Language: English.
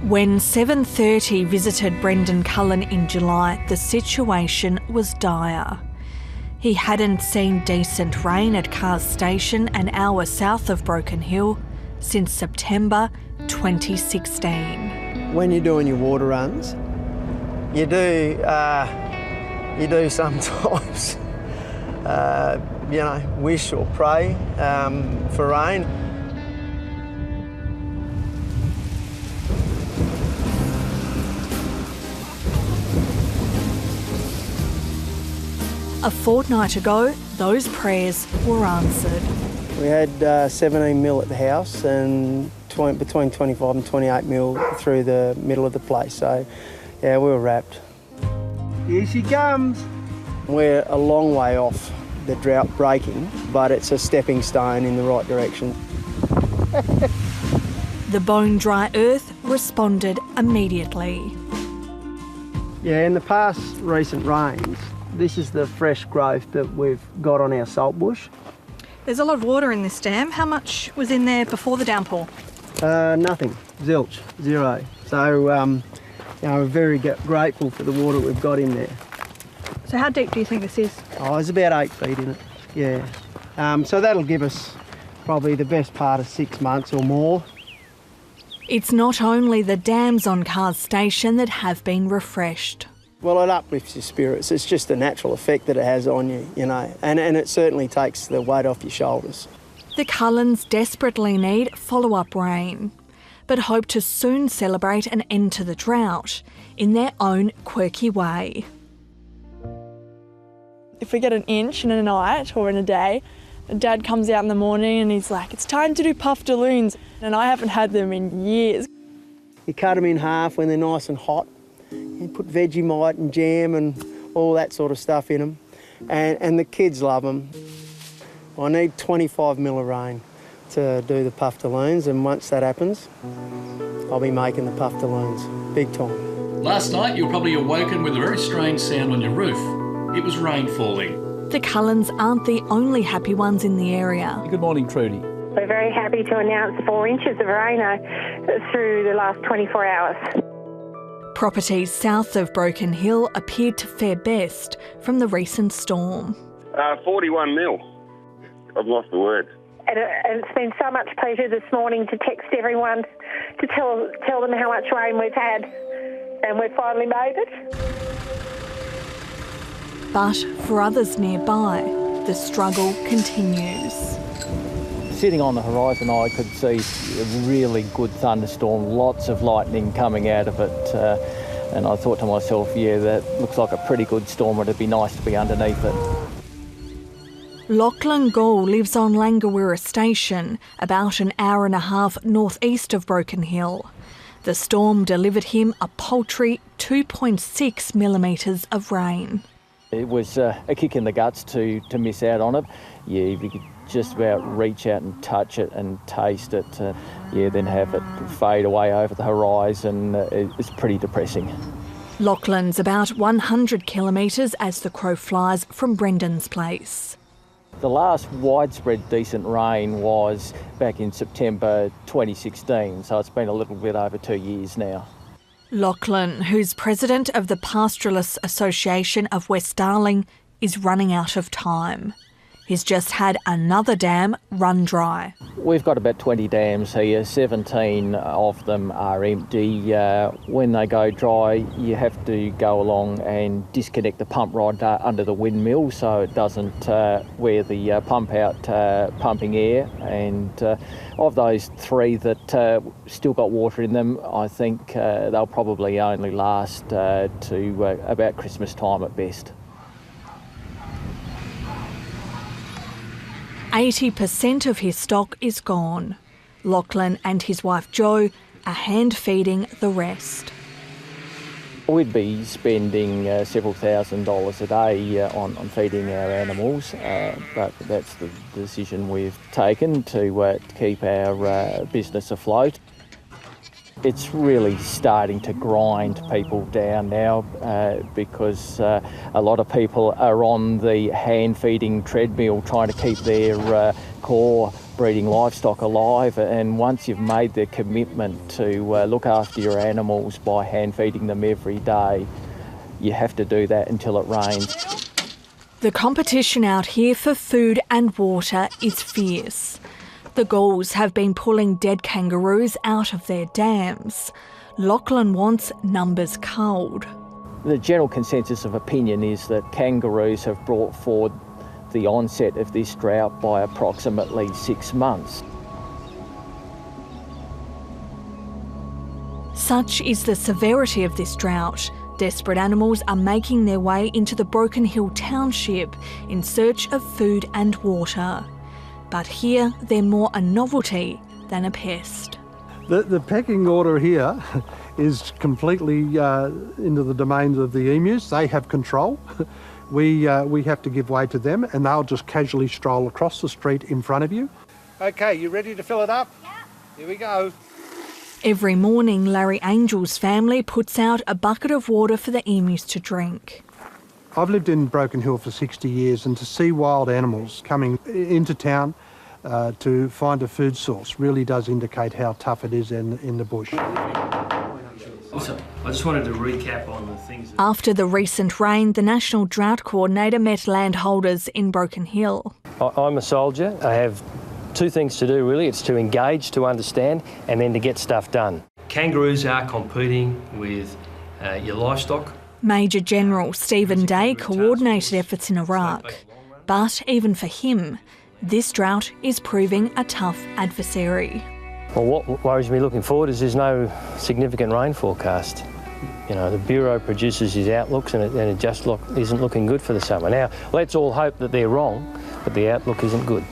When 7:30 visited Brendan Cullen in July, the situation was dire. He hadn't seen decent rain at Carrs Station, an hour south of Broken Hill, since September 2016. When you're doing your water runs, you do sometimes, wish or pray for rain. A fortnight ago, those prayers were answered. We had 17 mil at the house and between 25 and 28 mil through the middle of the place. So, yeah, we were wrapped. Here she comes. We're a long way off the drought breaking, but it's a stepping stone in the right direction. The bone-dry earth responded immediately. Yeah, in the past recent rains, this is the fresh growth that we've got on our salt bush. There's a lot of water in this dam. How much was in there before the downpour? Nothing, zilch, zero. So, we're very grateful for the water we've got in there. So how deep do you think this is? Oh, there's about 8 feet in it, yeah. So that'll give us probably the best part of 6 months or more. It's not only the dams on Carrs Station that have been refreshed. Well, it uplifts your spirits. It's just a natural effect that it has on you, and it certainly takes the weight off your shoulders. The Cullens desperately need follow-up rain, but hope to soon celebrate an end to the drought in their own quirky way. If we get an inch in a night or in a day, Dad comes out in the morning and he's like, it's time to do puff-de-loons, and I haven't had them in years. You cut them in half when they're nice and hot. You put Vegemite and jam and all that sort of stuff in them. And the kids love them. I need 25 mil of rain to do the puff-de-loons, and once that happens, I'll be making the puff-de-loons, big time. Last night you were probably awoken with a very strange sound on your roof. It was rain falling. The Cullens aren't the only happy ones in the area. Good morning, Trudy. We're very happy to announce 4 inches of rain through the last 24 hours. Properties south of Broken Hill appeared to fare best from the recent storm. 41 mil. I've lost the words. And it's been so much pleasure this morning to text everyone to tell them how much rain we've had, and we've finally made it. But for others nearby, the struggle continues. Sitting on the horizon, I could see a really good thunderstorm, lots of lightning coming out of it. And I thought to myself, yeah, that looks like a pretty good storm. It'd be nice to be underneath it. Lachlan Gall lives on Langawira Station, about an hour and a half northeast of Broken Hill. The storm delivered him a paltry 2.6 millimetres of rain. It was a kick in the guts to miss out on it. Yeah, you could just about reach out and touch it and taste it. Then have it fade away over the horizon. It's pretty depressing. Lachlan's about 100 kilometres as the crow flies from Brendan's place. The last widespread decent rain was back in September 2016, so it's been a little bit over 2 years now. Lachlan, who's president of the Pastoralists Association of West Darling, is running out of time. He's just had another dam run dry. We've got about 20 dams here, 17 of them are empty. When they go dry, you have to go along and disconnect the pump rod under the windmill so it doesn't wear the pump out pumping air. And of those 3 that still got water in them, I think they'll probably only last to about Christmas time at best. 80% of his stock is gone. Lachlan and his wife Jo are hand-feeding the rest. We'd be spending several $1,000s a day on feeding our animals, but that's the decision we've taken to keep our business afloat. It's really starting to grind people down now because a lot of people are on the hand-feeding treadmill trying to keep their core breeding livestock alive, and once you've made the commitment to look after your animals by hand feeding them every day, you have to do that until it rains. The competition out here for food and water is fierce. The Gauls have been pulling dead kangaroos out of their dams. Lachlan wants numbers culled. The general consensus of opinion is that kangaroos have brought forward the onset of this drought by approximately 6 months. Such is the severity of this drought. Desperate animals are making their way into the Broken Hill township in search of food and water. But here they're more a novelty than a pest. The pecking order here is completely into the domains of the emus. They have control. We have to give way to them, and they'll just casually stroll across the street in front of you. Okay, you ready to fill it up? Yeah. Here we go. Every morning, Larry Angel's family puts out a bucket of water for the emus to drink. I've lived in Broken Hill for 60 years, and to see wild animals coming into town to find a food source really does indicate how tough it is in the bush. Also, I just wanted to recap on the things... After the recent rain, the National Drought Coordinator met landholders in Broken Hill. I'm a soldier. I have two things to do, really. It's to engage, to understand, and then to get stuff done. Kangaroos are competing with your livestock. Major General Stephen Day coordinated efforts in Iraq. But even for him, this drought is proving a tough adversary. Well, what worries me looking forward is there's no significant rain forecast. You know, the Bureau produces his outlooks and it just isn't looking good for the summer. Now, let's all hope that they're wrong, but the outlook isn't good.